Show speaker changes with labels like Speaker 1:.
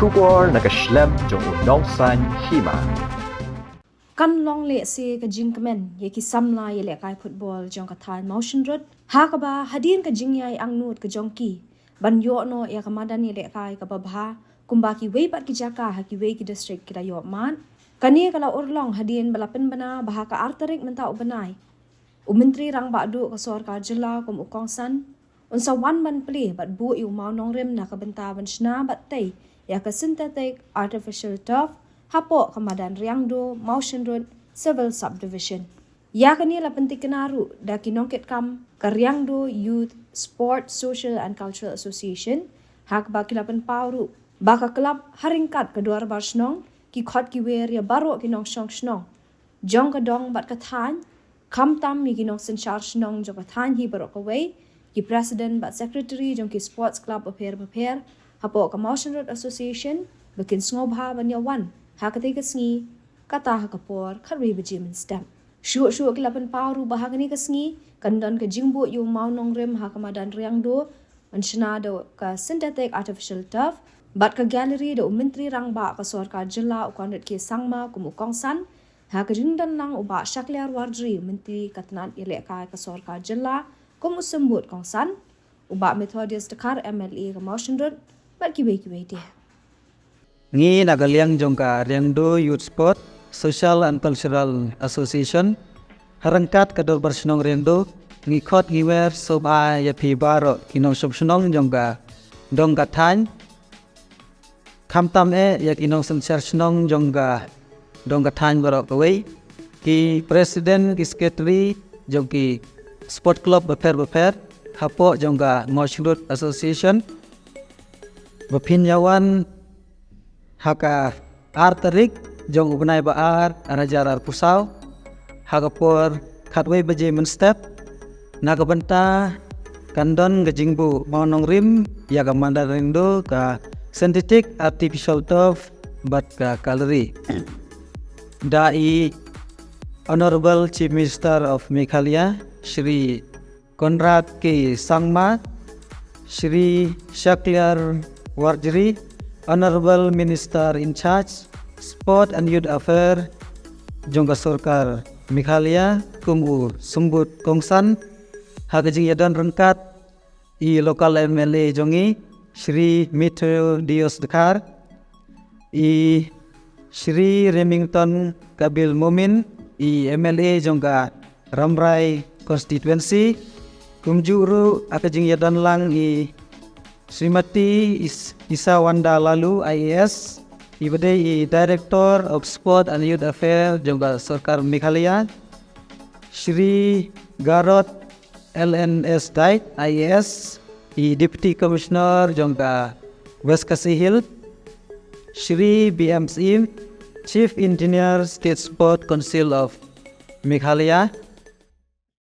Speaker 1: Shubor nakaslem jong unongsan Hima.
Speaker 2: Kan long le se ka jingkamen ye ki samla ye le kai football jong ka thai motion road ha ka ba Hadien ka jingyai angnut ka jongki ban yo no ya ka madan ye le kai ka babha kumba ki wei pat ki jaka ha ki wei ki district ki da yo man kani kala urlong Hadien balapen bana bah ka artarik menta ubanai Menteri rang ba du ka sarkar jilla kum ukongsan unsa wan ban Plie bat bu yu mau Nongrim na ka benta ban Shna bat tei ya ka synthetic artificial turf hapo kamadan Riangdo motion road civil subdivision ya kani la penting kenaru da kinongket kam ka Riangdo Youth Sport Social and Cultural Association hak ba kilapan pauru baka club haringkat kedua bar snong ki khot ki wer ya baro kinong shong snong jong ka dong bat ka than kam tam mi kinong sen char snong jong ka than hi baro ka wei ki president bat secretary jong ki sports club paper hapo ka motion road association bakin sngob ban ya wan hakati ka sngi kata hakapor kharwi bejimin stem shu kilapan paru bahagani ka sngi kandon ka jingbu yu mau Nongrim hakamadan Riangdo an Shna do ka synthetic artificial turf bat ka gallery do Menteri rangba ka sarkar jilla ukanut ke sangma kum ukongsan ha ka jindan lang uba shakliar wardri Menteri katnan ile ka sarkar jilla kum usambut kongsan uba Methodist Dakar MLA ka motion road bat ki dia
Speaker 3: Ngi nagaliang jongka Riangdo Youth Sport Social and Cultural Association harangkat kador barsenong Riangdo ngi khot ngi wer soba ya pi baro kinong sobsenong jongka dong kathan khamtam ya kinong sensar senong jongka dong kathan baro kawei ki president ki secretary jongki sport club beper hapo jongka Moshurut Association bapinyawan haka Tarik jong ubnai baar rajarar pusau hakapor khatwei baje men step nakabenta kandon gajingbu mau Nongrim ya ka mandarindo ka synthetic artificial turf bat ka calorie dai Honorable Chief Minister of Meghalaya Shri Konrad K Sangma Shri Shakliar Warjri Honorable Minister in Charge Sport and Youth Affairs Jongka Sarkar Meghalaya kumu sumbut kongsan hakajing yadan rengkat i lokal MLA jongi Shri Mitro Dios Dakar i Shri Remington Kabil Momin i MLA jongka Ramrai Constituency kumjuru akajing yadan lang i Srimati Isa Wanda Lalu IAS ibade Director of Sport and Youth Affairs jongka Sarkar Meghalaya Shri Garot LNS Dait IAS Deputy Commissioner jongka West Kasihil Shri BMC Chief Engineer State Sport Council of Meghalaya